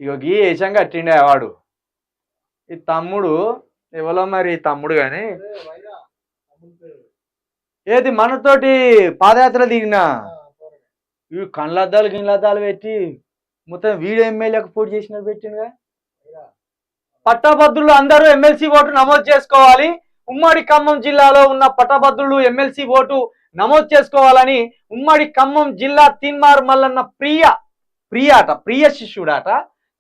ఇగో గీ ఏషం కట్టిండే వాడు ఈ తమ్ముడు ఎవరో మరి తమ్ముడు కానీ ఏది మనతోటి పాదయాత్ర దిగిన ఇవి కళ్ళద్దాలు పెట్టి మొత్తం వీడియో ఎమ్మెల్యేకు పోటీ చేసినట్టు పెట్టిండుగా. పట్టభద్రులు అందరూ ఎమ్మెల్సీ ఓటు నమోదు చేసుకోవాలి. ఉమ్మడి ఖమ్మం జిల్లాలో ఉన్న పట్టభద్రులు ఎమ్మెల్సీ ఓటు నమోదు చేసుకోవాలని ఉమ్మడి ఖమ్మం జిల్లా తీన్మార్ మల్లన్న ప్రియ శిష్యుడాట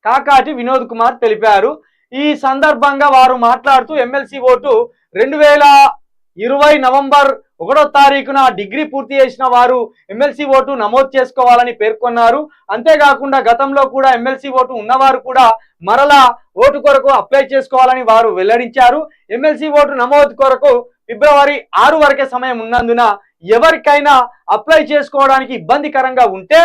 కాకాటి వినోద్ కుమార్ తెలిపారు. ఈ సందర్భంగా వారు మాట్లాడుతూ ఎమ్మెల్సీ ఓటు 2020 నవంబర్ 1వ తారీఖున డిగ్రీ పూర్తి చేసిన వారు ఎమ్మెల్సీ ఓటు నమోదు చేసుకోవాలని పేర్కొన్నారు. అంతేకాకుండా గతంలో కూడా ఎమ్మెల్సీ ఓటు ఉన్నవారు కూడా మరలా ఓటు కొరకు అప్లై చేసుకోవాలని వారు వెల్లడించారు. ఎమ్మెల్సీ ఓటు నమోదు కొరకు ఫిబ్రవరి 6 వరకే సమయం ఉన్నందున ఎవరికైనా అప్లై చేసుకోవడానికి ఇబ్బందికరంగా ఉంటే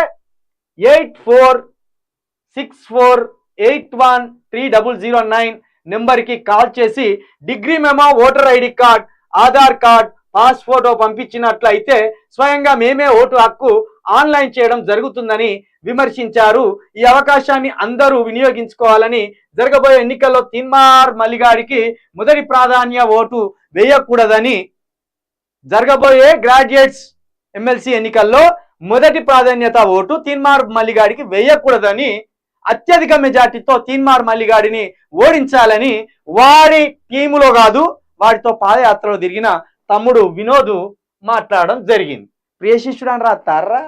8464813009 నెంబర్కి కాల్ చేసి degree memo, voter ID card, Aadhaar card, pass photo పంపించినట్లయితే స్వయంగా మేమే ఓటు హక్కు ఆన్లైన్ చేయడం జరుగుతుందని విమర్శించారు. ఈ అవకాశాన్ని అందరూ వినియోగించుకోవాలని, జరగబోయే ఎన్నికల్లో తీన్మార్ మల్లిగాడికి మొదటి ప్రాధాన్య ఓటు వేయకూడదని, జరగబోయే గ్రాడ్యుయేట్స్ ఎమ్మెల్సీ ఎన్నికల్లో మొదటి ప్రాధాన్యత ఓటు తీన్మార్ మల్లిగాడికి వేయకూడదని, అత్యధిక మెజార్టీతో తీన్మార్ మల్లిగాడిని ఓడించాలని వారి టీములో కాదు వారితో పాదయాత్రలో తిరిగిన తమ్ముడు వినోద్ మాట్లాడడం జరిగింది. ప్రియ శిష్యుడు అని రాస్తారా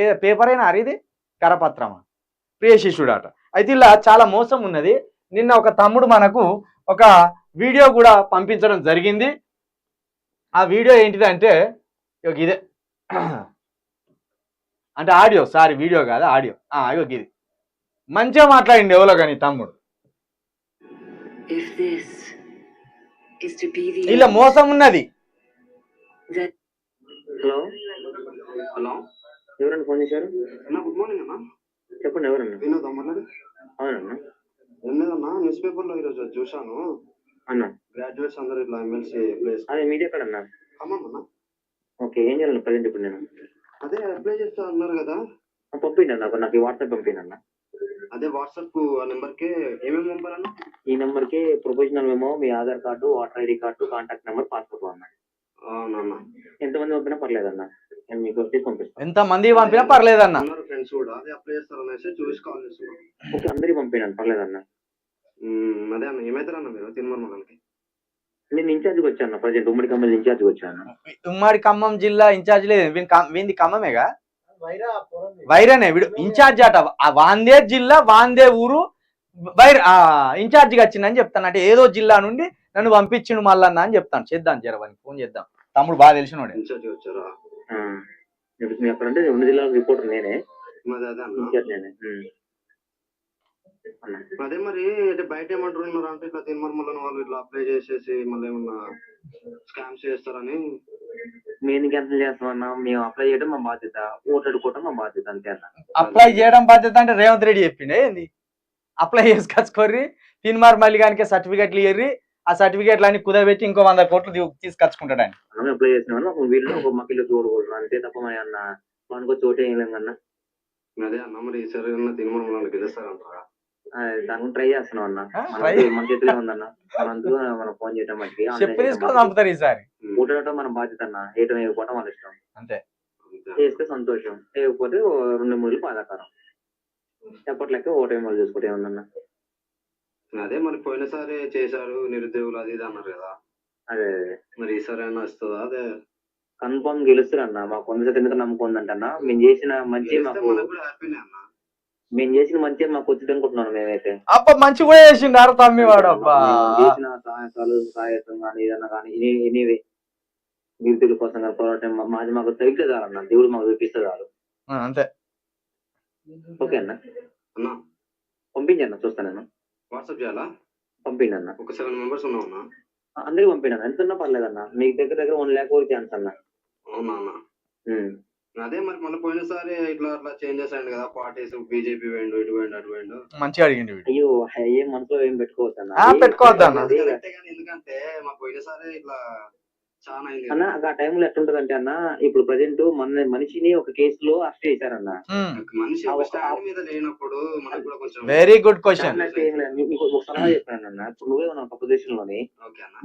ఏ పేపర్ అయినా అరిది కరపత్రమా ప్రియ శిష్యుడాట. అయితే ఇలా చాలా మోసం ఉన్నది. నిన్న ఒక తమ్ముడు మనకు ఒక వీడియో కూడా పంపించడం జరిగింది. ఆ వీడియో ఏంటిదంటే ఇదే అంటే ఆడియో, సారీ వీడియో కాదు ఆడియో. ఇది మంచిగా మాట్లాడింది ఎవరో కానీ తమ్ముడు. ఇలా మోసం ఉన్నది. హలో హలో ఎవరన్నా ఫోన్ చేశారు? అన్న గుడ్ మార్నింగ్ అన్న. చెప్పండి ఎవరన్నా? వినోద్ మాట్లాడు. అవునన్నా. ఏం లేదన్నా, న్యూస్ పేపర్లో ఈరోజు చూశాను అన్న. గ్రాడ్యుయేట్స్ అందరూ ఇట్లా ఎమ్మెల్సీ ప్లేస్. అదే మీది ఎక్కడన్నా? ఖమ్మం అన్న. ఓకే, ఏం చేయాలి ప్రజెంట్ ఇప్పుడు నేను? అదే అప్లై చేస్తా అన్నారు కదా, పంపిండి అన్న. నాకు వాట్సాప్ పంపిండి అన్న. అదే వాట్సాప్ ఆ నెంబర్కి ఏమేమి పంపాలన్నా? ఈ నెంబర్కి ప్రొఫెషనల్ మెమో, మీ Aadhaar card, voter ID card, contact number, passport అన్న. అవునన్నా. ఎంతమంది పంపినా పర్లేదన్నా, మీకు పంపిస్తాను. ఎంత మంది పంపినా పర్లేదన్నా. ఫ్రెండ్స్ కూడా అదే అప్లై చేస్తారనేసి చూసి కాల్ చేస్తున్నాను. ఓకే, అందరికి పంపినాను పర్లేదన్నా. అదే అన్న, ఏమైతారన్నా మీరు తీన్మార్ మల్లన్నకి? నేను ఇన్ఛార్జ్కి వచ్చాను ప్రజెంట్, ఉమ్మడి ఖమ్మం ఇన్ఛార్జ్కి వచ్చాను. ఉమ్మడి ఖమ్మం జిల్లా ఇన్ఛార్జ్ లేదు, వీంది ఖమ్మమేగా, వైరానే వీడు ఇన్ఛార్జ్ అట. వాందే జిల్లా, వాందే ఊరు, ఇన్ఛార్జిగా వచ్చిందని చెప్తాను. అంటే ఏదో జిల్లా నుండి నన్ను పంపించిండు మల్లన్న అని చెప్తాను. చేద్దాం జరవని ఫోన్ చేద్దాం. తమ్ముడు బాగా తెలిసినోడే. ఎక్కడంటే రెండు జిల్లాల రిపోర్టర్ నేనే. అదే మరి అంటే బయట ఏమంటున్నారు అంటే ఇట్లా తీన్మార్ మల్లన్న వాళ్ళు ఇట్లా అప్లై చేసేసి మళ్ళీ ఏమన్నా స్కామ్స్ చేస్తారని. మేము క్యాన్సిల్ చేస్తామన్నా, మేము అప్లై చేయడం మా బాధ్యత, ఓటు అడుకోవడం మా బాధ్యత అంతే అన్న. అప్లై చేయడం బాధ్యత అంటే రేవంత్ రెడ్డి చెప్పిండే ఏంది? అప్లై చేసుకొచ్చుకోర్రి, తీన్మార్ మల్లిగానికి సర్టిఫికెట్లు ఇయ్యర్రి, ఆ సర్టిఫికెట్లు అన్ని కుదరబెట్టి ఇంకో 100 కోట్లు తీసుకొచ్చుకుంటాడు ఆయన. అప్లై చేసిన వీళ్ళు ఒక మక్కిలో చూడకూడదు అంతే తప్ప మరి అన్న మనకు చోటు ఏం లేదన్నా. అదే అన్న మరి ఈసారి తీన్మార్ మల్లన్నకి గెలుస్తారంటారా? దాని ట్రై చేస్తున్నాం అన్న. మన చేతిలో ఉందన్న, మనం ఫోన్ చేయడం బట్టి ఓటేయడం మన బాధ్యత అన్న. ఏటం వేయకపోవడం వాళ్ళ ఇష్టం అంతే. చేస్తే సంతోషం, వేయకపోతే 2-3 బాధాకరం. ఎప్పట్లెక్క ఓటేమో చూసుకుంటే ఏముందన్న. అదే మరి పోయినసారి చేశారు నిరుద్యోగులు అది ఇది అన్నారు కదా, అదే మరి ఈసారి అయినా వస్తుందా? అదే కన్ఫర్మ్ గెలుస్తారన్న. మాకు 100% ఎందుకు నమ్మకం ఉందంటన్నా. మేము చేసిన మంచి మాకు హ్యాపీనే అన్న. మేము చేసిన మంచి మాకు వచ్చింది అనుకుంటున్నాను మేమైతే. అబ్బా మంచి కూడా చేసిండారు తమ్మి వాడు. అబ్బా చేసిన సాయసం కానీ ఏదన్నా కానీ ఎనీవే నిరుద్యోగుల కోసం కానీ పోరాటం మాది మాకు తగ్గితే చాలన్న. దేవుడు మాకు చూపిస్తే చాలు అంతే. ఓకే అన్న. అన్న పంపించన్న, చూస్తానన్నా. వాట్సాప్ చేయాలా? పంపిండి అన్న. ఒక 7 మెంబర్స్ ఉన్నామన్నా, అందరికి పంపిణీ ఎంత ఉన్నా పర్లేదన్న. మీకు దగ్గర 1 lakh వరకు ఛాన్స్ అన్న. అవునా అన్న? అదే మరి మళ్ళీ పోయినసారి ఇట్లా అట్లా చేంజెస్ అయ్యింది కదా, పార్టీస్ బీజేపీ వేయండు, ఇటు వేయండు, అటు వేయండు. మంచిగా అడిగింది. అయ్యో ఏం మనసులో ఏం పెట్టుకోవద్దు అన్న. పెట్టుకోవద్దు అన్న. ఎందుకంటే మాకు పోయినసారి ఇట్లా చాలా అన్న ఆ టైంలో ఎట్లుంటదంటే అన్న, ఇప్పుడు ప్రజెంట్ మనిషిని ఒక కేసులో అరెస్ట్ చేశారన్న. మనిషి ఒక స్టాండ్ మీద లేనప్పుడు మనకు కూడా కొంచెం వెరీ గుడ్ క్వశ్చన్. అంటే ఏం లేదు, మీకు ఒక సలహా చెప్పాను అన్న. ఇప్పుడు నువ్వే ఉన్నావు ఒక పొజిషన్ లోని,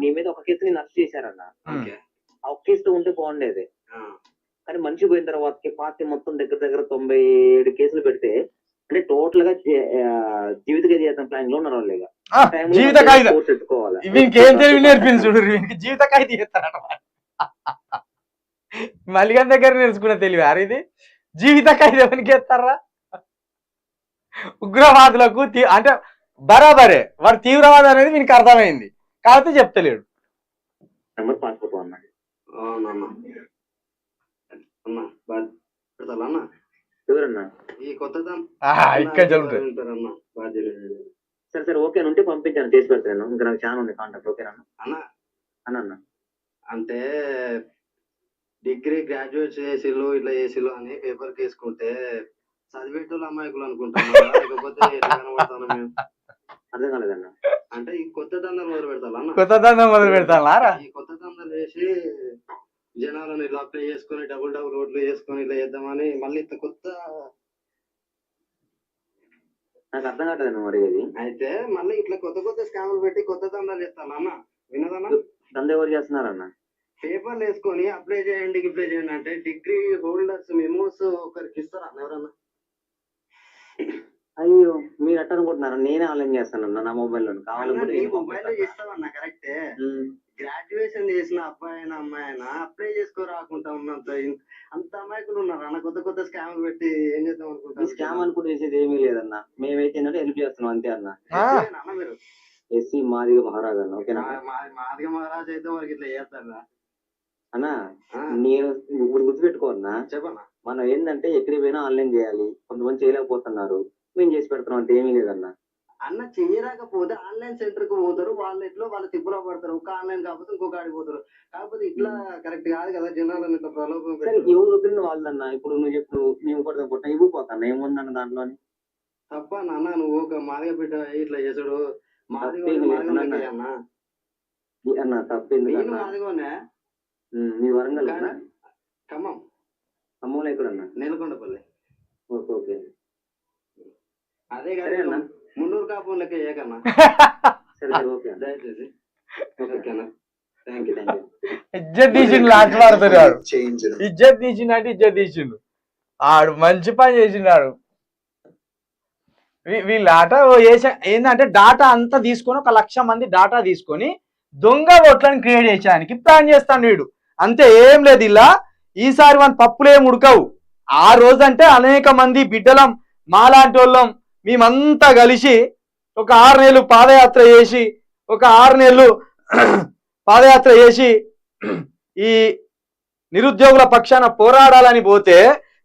నీ మీద ఒక కేసు నేను అరెస్ట్ చేశారన్న. ఆ ఒక కేసుతో ఉంటే బాగుండేది, కానీ మనిషి పోయిన తర్వాత పార్టీ మొత్తం దగ్గర దగ్గర 97 కేసులు పెడితే, అంటే టోటల్ గా జీవిత ఖైదీ ప్లాన్ లో ఉన్నారు వాళ్ళు. జీవిత ఖైదీ ఇంకేం తెలివి నేర్పింది చూడు, జీవిత ఖైదీ చేస్తారట. మల్లిగన్ దగ్గర నేర్చుకున్న తెలివి అరే ఇది, జీవిత ఖైదీ ఎవరికి ఎత్తారా? ఉగ్రవాదులకు అంటే బరాబరే, వాడు తీవ్రవాదం అనేది వీనికి అర్థమైంది కాబట్టి చెప్తలేడు. పాస్పోర్ట్ ఎవరన్నా ఈ కొత్త ఇక్కడ జరుగుతుంది. సరే సరే ఓకే ఉంటే పంపించాను, చేసి పెడతాను. ఇంకా నాకు చాలా ఉంది కాంటాక్ట్. ఓకేనా అన్న? అన్న అంటే డిగ్రీ గ్రాడ్యుయేట్ చేసిల్లు ఇట్లా చేసిల్లు అని పేపర్ తీసుకుంటే చదివేటోళ్ళు అమాయకులు అనుకుంటాను, లేకపోతే మేము అర్థం కాలేదన్న. అంటే ఈ కొత్త దందాలు మొదలు పెడతాను అన్న, కొత్త దందాలు మొదలు పెడతాను. ఈ కొత్త దందాలు వేసి జనాలను ఇలా అప్లై చేసుకొని డబుల్ ఓట్లు చేసుకొని ఇలా చేద్దామని మళ్ళీ ఇంత కొత్త, నాకు అర్థం కావట్లేదు మరి ఇది. అయితే మళ్ళీ ఇట్లా కొత్త కొత్త స్కామ్లు పెట్టి కొత్త దందాలు చేస్తాను అన్న. వినదన్నా? దందా ఎవరు చేస్తున్నారన్న? పేపర్లు వేసుకొని అప్లై చేయండి అంటే డిగ్రీ హోల్డర్స్ మెమోస్ ఒకరికి ఇస్తారా ఎవరన్నా? అయ్యో మీరు ఎట్ట అనుకుంటున్నారా? నేనే ఆన్లైన్ చేస్తానన్నా నా మొబైల్లో. కావాలంటే మొబైల్లో చేస్తామన్నా కరెక్టే. గ్రాడ్యుయేషన్ చేసిన అబ్బాయి అయినా అమ్మాయి అయినా అప్లై చేసుకోరాకుండా ఉన్నంత అంత అమాయకులు ఉన్నారు అన్న. కొత్త కొత్త స్కామ్లు పెట్టి ఏం చేద్దాం అనుకుంటారు? స్కామ్ అనుకుంటే చేసేది ఏమీ లేదన్న. మేమైతే ఏంటంటే హెల్ప్ చేస్తున్నాం అంతే అన్న. అన్న మీరు ఎస్సీ మాదిగ మహారాజ్ అన్న. ఓకేనా? మాదిగ మహారాజ్ అయితే వారికి ఇట్లా చేస్తారా అన్న? నేను ఇప్పుడు గుర్తుపెట్టుకో అన్న. చెప్పన్నా, మనం ఏంటంటే ఎక్కడికి పోయినా ఆన్లైన్ చేయాలి. కొంతమంది చేయలేకపోతున్నారు, మేము చేసి పెడుతున్నాం అంతే, ఏమీ లేదన్న. అన్న చెయ్యరాకపోతే ఆన్లైన్ సెంటర్ కు పోతారు, వాళ్ళ ఎట్లో వాళ్ళు తిప్పులో పడతారు. ఒక ఆన్లైన్ కాకపోతే ఇంకొక ఆడికి పోతారు. కాకపోతే ఇట్లా కరెక్ట్ కాదు కదా, జనాలను ఇట్లా ప్రలోభం. ఎవరు వదిలిన వాళ్ళన్నా. ఇప్పుడు నువ్వు చెప్పు, మేము కూడా కొట్ట ఇవ్వపోతాను ఏముందన్న దాంట్లోని. తప్ప నాన్న నువ్వు ఒక మాదిగ బిడ్డ ఇట్లా చేసుడు అన్న తప్పేంది? మాదిగోనే నీ వరంగల్ ఖమ్మం. ఖమ్మంలో ఎక్కడన్నా? నేలకొండపల్లి. ఓకే ఓకే అదే కదా అన్న. 300 కాపు లెక్క ఏకన్నా. సరే ఓకే దయచేసి ఓకేనా. థ్యాంక్ యూ ఇజ్జత్ తీసిండు లాంచ్ వాడుతున్నాడు. ఇజ్జత్ తీసిండు అంటే ఇజ్జత్ తీసిండు ఆడు, మంచి పని చేసిండాడు. వీళ్ళాట ఏంటంటే డాటా అంతా తీసుకొని 1,00,000 మంది డాటా తీసుకొని దొంగ ఓట్లను క్రియేట్ చేయడానికి ప్లాన్ చేస్తాడు వీడు. అంతే, ఏం లేదు. ఇలా ఈసారి మన పప్పులేం ఉడకవు. ఆ రోజంటే అనేక మంది బిడ్డలం మాలాంటి వాళ్ళం మేమంతా కలిసి ఒక 6 నెలలు పాదయాత్ర చేసి ఈ నిరుద్యోగుల పక్షాన పోరాడాలని పోతే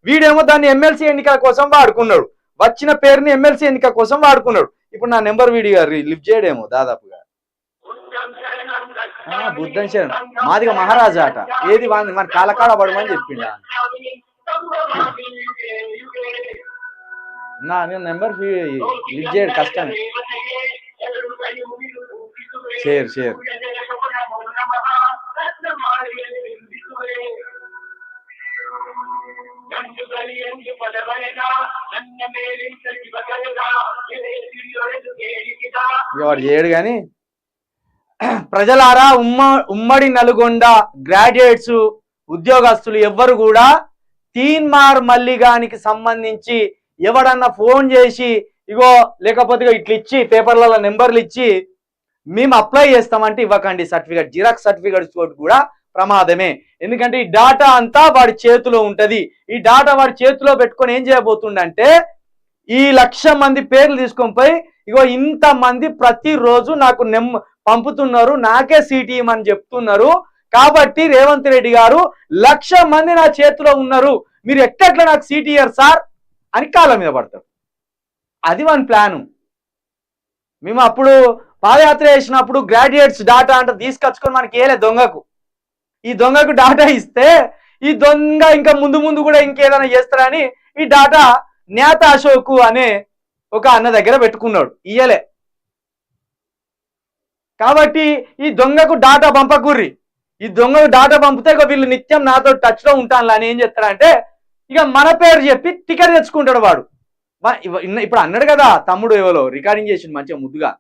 వీడేమో దాన్ని ఎమ్మెల్సీ ఎన్నికల కోసం వాడుకున్నాడు. వచ్చిన పేరుని ఎమ్మెల్సీ ఎన్నిక కోసం వాడుకున్నాడు. ఇప్పుడు నా నెంబర్ వీడిగా లిఫ్ట్ చేయడేమో దాదాపుగా. బుద్ధం శరణ్ మాదిగా మహారాజా అట. ఏది మన కాలకాడ పడమని చెప్పిండ. నా నెంబర్ లిఫ్ట్ చేయడం కష్టమే. షేర్ వాడు చేయడు కానీ. ప్రజలారా, ఉమ్మడి నల్గొండ గ్రాడ్యుయేట్స్ ఉద్యోగస్తులు ఎవ్వరు కూడా తీన్మార్ మల్లిగానికి సంబంధించి ఎవడన్నా ఫోన్ చేసి ఇగో లేకపోతే ఇట్లా ఇచ్చి పేపర్లలో నెంబర్లు ఇచ్చి మేము అప్లై చేస్తామంటే ఇవ్వకండి. సర్టిఫికేట్ జిరాక్స్ సర్టిఫికేట్స్ కూడా ప్రమాదమే. ఎందుకంటే ఈ డాటా అంతా వాడి చేతిలో ఉంటది. ఈ డాటా వాడి చేతిలో పెట్టుకొని ఏం చేయబోతుండంటే ఈ 1,00,000 మంది పేర్లు తీసుకొని పోయి ఇగో ఇంతమంది ప్రతిరోజు నాకు పంపుతున్నారు, నాకే సీటీ అని చెప్తున్నారు. కాబట్టి రేవంత్ రెడ్డి గారు 1,00,000 మంది నా చేతిలో ఉన్నారు, మీరు ఎక్కట్లా నాకు సీటీ ఇయ్యరు సార్ అని కాళ్ళ మీద పడతారు. అది మన ప్లాను. మేము అప్పుడు పాదయాత్ర చేసినప్పుడు గ్రాడ్యుయేట్స్ డాటా అంటే తీసుకొచ్చుకొని మనకి ఏలే దొంగకు. ఈ దొంగకు డాటా ఇస్తే ఈ దొంగ ఇంకా ముందు కూడా ఇంకేదైనా చేస్తారని ఈ డాటా నేత అశోక్ అనే ఒక అన్న దగ్గర పెట్టుకున్నాడు, ఇయ్యలే. కాబట్టి ఈ దొంగకు డాటా పంపకుర్రి. ఈ దొంగలు డాటా పంపితే ఇక వీళ్ళు నిత్యం నాతో టచ్లో ఉంటాను అని ఏం చేస్తాడంటే ఇక మన పేరు చెప్పి టికెట్ తెచ్చుకుంటాడు వాడు. ఇప్పుడు అన్నాడు కదా తమ్ముడు ఎవరో రికార్డింగ్ చేసిండు మంచిగా ముద్దుగా.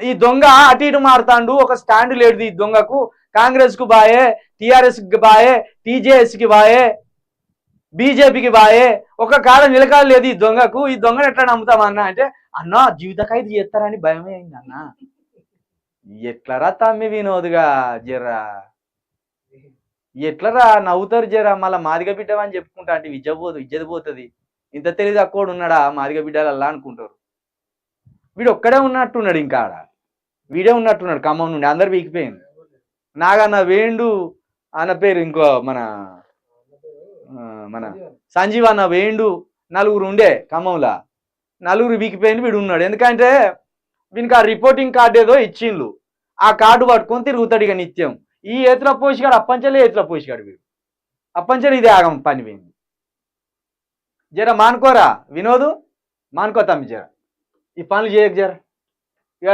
ఈ దొంగ అటు ఇటు మారుతాండు, ఒక స్టాండ్ లేదు ఈ దొంగకు. కాంగ్రెస్ కు బాయే, టిఆర్ఎస్ కి బాయే, టీజేఎస్ కి బాయే, బీజేపీకి బాయే, ఒక కాడ నిలకాలు లేదు ఈ దొంగకు. ఈ దొంగను ఎట్లా నమ్ముతామన్నా అంటే అన్నా జీవిత ఖైదు చేస్తారని భయమే అయింది అన్న. ఎట్లరా తమ్మి వినోదుగా జరా, ఎట్లరా నవ్వుతారు జరా, మళ్ళీ మాదిగ బిడ్డమని చెప్పుకుంటా అంటే ఇజ్జత పోతుంది. ఇంత తెలివి తక్కువ ఉన్నాడా మాదిగ బిడ్డలల్లా అనుకుంటారు. వీడు ఒక్కడే ఉన్నట్టున్నాడు, ఇంకా ఆడ వీడే ఉన్నట్టున్నాడు ఖమ్మం నుండి. అందరు వీకిపోయింది. నాగన్న వేండు అన్న పేరు, ఇంకో మన సంజీవ్ అన్న వేండు, నలుగురు ఉండే ఖమ్మంలా. నలుగురు వీకిపోయింది, వీడు ఉన్నాడు. ఎందుకంటే వీనికి ఆ రిపోర్టింగ్ కార్డు ఏదో ఇచ్చిండ్లు, ఆ కార్డు పట్టుకొని తిరుగుతాడు ఇక నిత్యం. ఈ ఏతుల పోషిగాడు అప్పంచలే ఏతుల పోషిగాడు వీడు. అప్పంచలు ఇదే ఆగం పని పోయింది. జర మానుకోరా వినోదు, మానుకో తమ్మి జర, ఈ పనులు చేయకు జర. ఇక